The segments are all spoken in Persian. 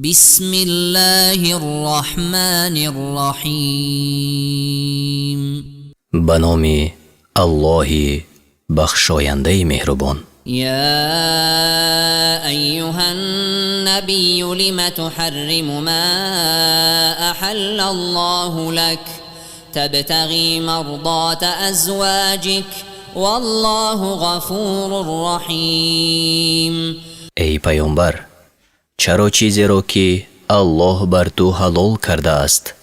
بسم الله الرحمن الرحیم. به نام الله بخشاینده مهربان. یا ایها النبی لم تحرم ما احل الله لك تبتغی مرضات ازواجك والله غفور رحیم. ای پیامبر، چرا چیزی را که الله بر تو حلال کرده است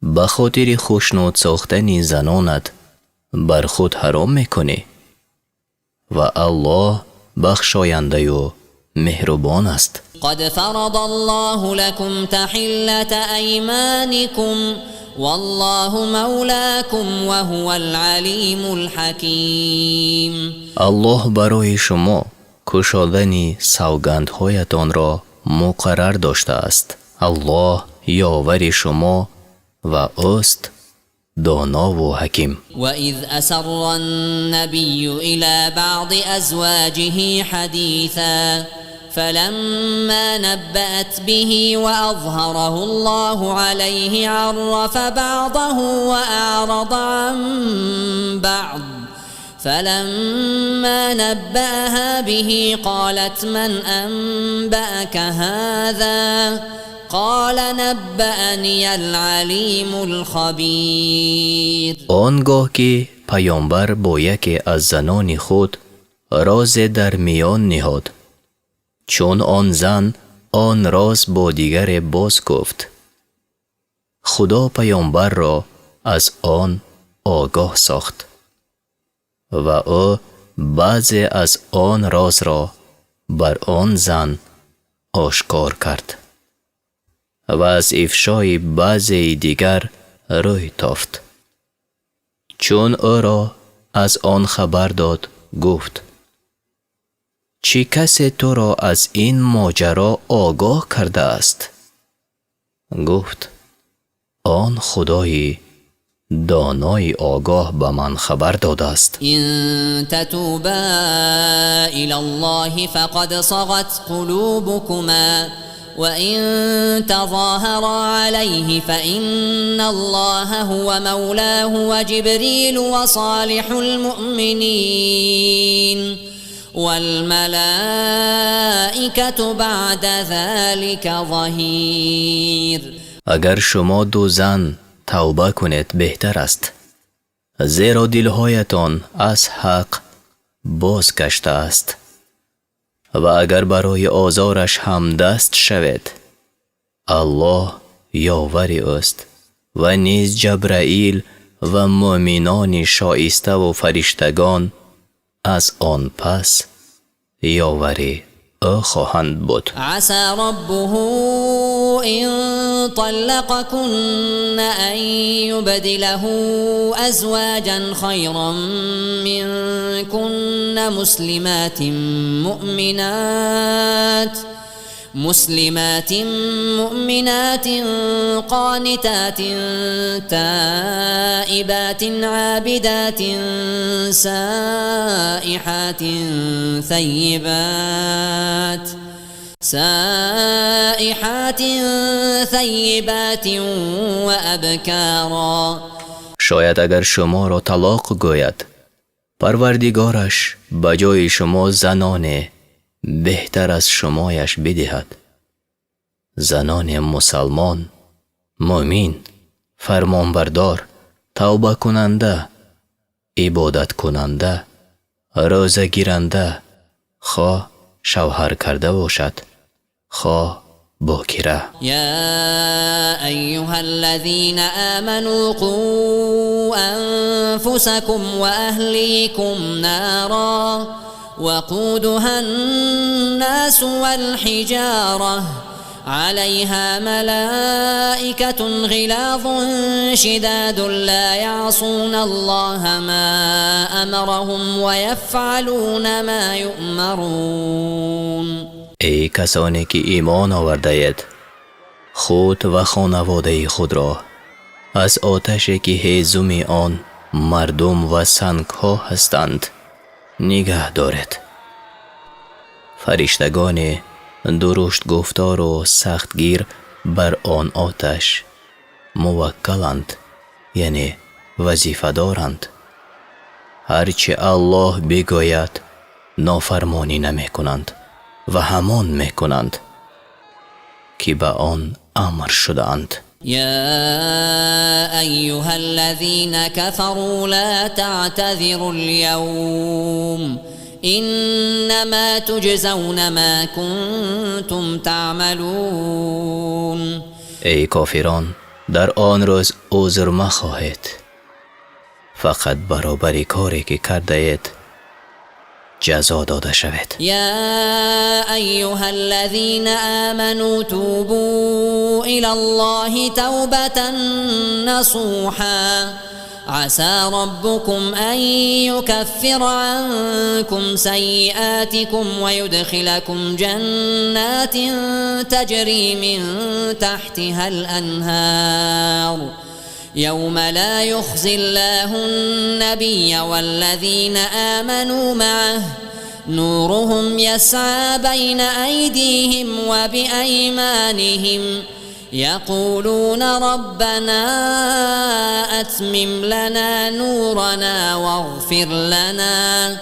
به خاطر خوشنود ساختن زنانت بر خود حرام میکنی و الله بخشاینده و مهربان است. قد فرض الله لكم تحلة أيمانكم والله مولاكم وهو العليم الحكيم. الله برای شما کشادن سوگندهایتان را مقرر داشته است. الله یاور شما و اوست دانا و حکیم. وإذ أسر النبي إلى بعض أزواجه حديثا فلما نبأت به وأظهره الله عليه عرف بعضه وأعرض عن بعض فلما نبأها به قالت من أنبأك هذا قال نبأني العليم الخبير. آنگاه که پیامبر با یکی از زنان خود راز در میان نهاد، چون آن زن آن راز با دیگر باز گفت، خدا پیامبر را از آن آگاه ساخت و او بعضی از آن راز را بر آن زن آشکار کرد و از افشای بعضی دیگر روی تافت. چون او را از آن خبر داد گفت، چه کسی تو را از این ماجرا آگاه کرده است؟ گفت، آن خدای دانای آگاه به من خبر داده است. إن تتوبا إلى الله فقد صغت قلوبكما وإن تظاهرا عليه فإن الله هو مولاه وجبريل وصالح المؤمنين والملائكة بعد ذلك ظهير. اگر شما دو زن توبه کنید بهتر است، زیرا دلهایتان از حق باز گشته است و اگر برای آزارش هم دست شوید الله یاور اوست و نیز جبرائیل و مؤمنان شایسته و فرشتگان از آن پس یاوری او خواهند بود. عسى ربه إن طلقكن أن يبدله أزواجا خيرا منكن مسلمات مؤمنات قانتات تائبات عابدات سائحات ثیبات و ابکارا. شاید اگر شما را طلاق گوید پروردگارش به جای شما زنان بهتر از شمایش بدهد، زنان مسلمان، مؤمن، فرمانبردار، توبه کننده، عبادت کننده، روزه گیرنده، خواه شوهر کرده باشد خواه باکره. یا ایها الذین آمنوا قوا انفسکم و اهلیکم نارا وقودها الناس والحجارة عليها ملائكة غلاظ شداد لا يعصون الله ما أمرهم ويفعلون ما يؤمرون. ای کسانی که ایمان آورده اید، خود و خانواده خود را از آتشی که هیزم آن مردم و سنگ ها هستند نگه دارید. فرشتگان درشت گفتار و سختگیر بر آن آتش موکلند، یعنی وظیفه دارند. هرچه الله بگوید نافرمانی نمی کنند و همان می کنند که به آن امر شدند. يا أيها الذين كفروا لا تعتذروا اليوم إنما تجزون ما كنتم تعملون. ای کافران، در آن روز عذر مخواهید، فقط برابر کاری که کرده اید جزا داده شوید. يا أيها الذين آمنوا توبوا إلى الله توبة نصوحا عسى ربكم أن يكفر عنكم سيئاتكم ويدخلكم جنات تجري من تحتها الأنهار يوم لا يخزي الله النبي والذين آمنوا معه نورهم يسعى بين أيديهم وبأيمانهم يقولون ربنا أتمم لنا نورنا واغفر لنا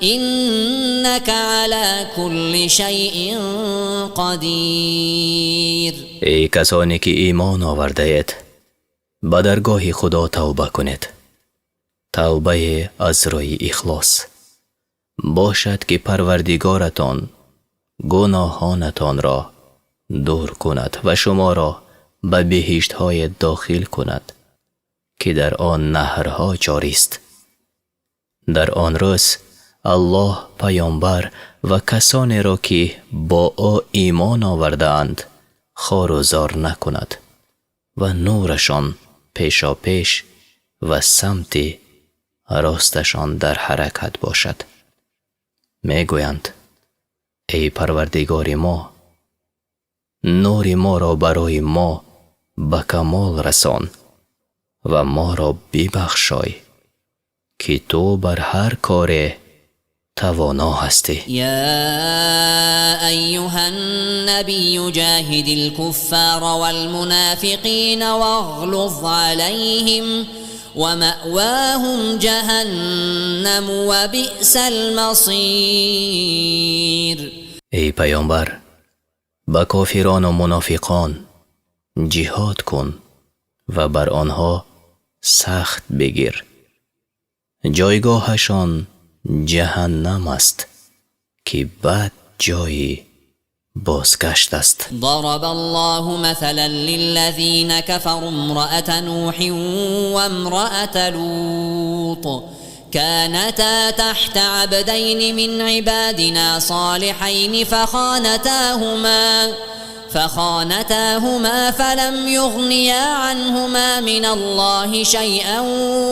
إنك على كل شيء قدير. ای کسانی که ایمان آورده اید، به درگاه خدا توبه کنید. توبه از روی اخلاص باشد که پروردگارتان گناهانتان را دور کند و شما را به بهشت های داخل کند که در آن نهرها جاری است. در آن روز الله پیامبر و کسانی را که با او ایمان آورده اند خوار و زار نکند و نورشان پیشا پیش و سمت راستشان در حرکت باشد. می گویند ای پروردگار ما، نور ما را برای ما به کمال رسان و ما را ببخشای که تو بر هر کار توانا هستی. يا أيها النبي جاهد الكفار والمنافقين واغلظ عليهم ومأواهم جهنم وبئس المصير. ای پیامبر، با کافران و منافقان جهاد کن و بر آنها سخت بگیر. جایگاهشان جهنم است که بد جایی بازگشت است. ضرب الله مثلا للذين كفروا امرأة نوح وامرأة لوط كانتا تحت عبدين من عبادنا صالحين فخانتاهما فلم يغنيا عنهما من الله شيئا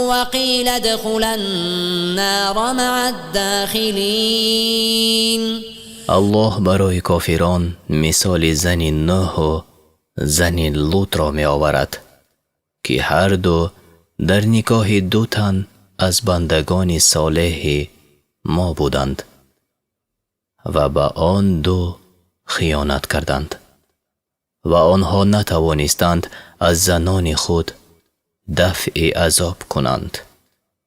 وقيل ادخلا النار مع الداخلين. الله برای کافران مثال زن نوح و زن لوط را می آورد که هر دو در نکاح دو تن از بندگان صالح ما بودند و به آن دو خیانت کردند و آنها نتوانستند از زنان خود دفع عذاب کنند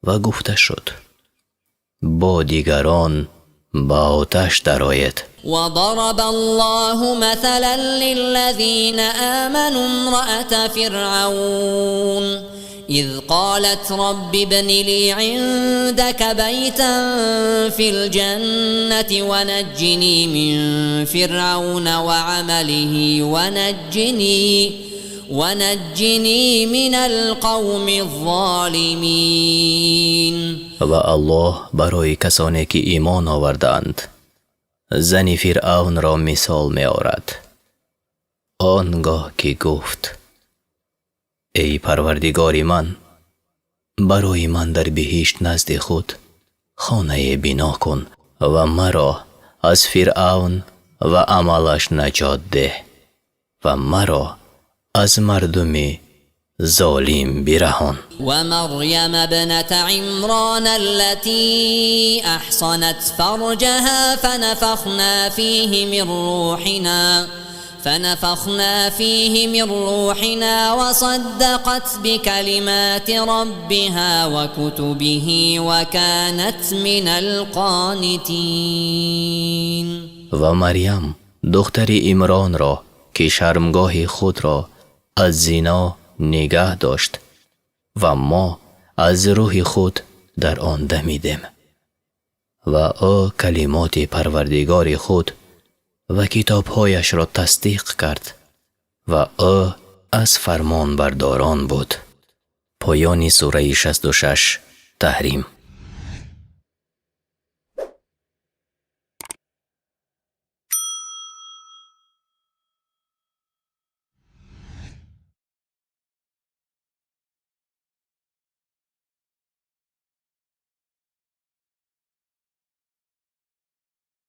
و گفته شد با دیگران با آتش درآیید. وضرب الله مثلا للذين آمنوا امرأة فرعون إذ قالت رب ابن لي عندك بيتا في الجنة ونجني من فرعون وعمله ونجني من القوم الظالمين. و الله برای کسانی که ایمان آوردند زن فرعون را مثال می آورد. آنگاه که گفت ای پروردگار من، برای من در بهشت نزد خود خانه بنا کن و مرا از فرعون و عملش نجات ده و مرا از مردم ظالم برهان. ومريم ابنة عمران التي أحصنت فرجها فنفخنا فيه من روحنا وصدقت بكلمات ربها وكتبه وكانت من القانتين. و مریم دختر عمران را که شرمگاه خود را از زنا نگه داشت و ما از روح خود در آن دمیدیم و او کلمات پروردگار خود و کتابهایش را تصدیق کرد و او از فرمان برداران بود. پایان سوره 66 تحریم.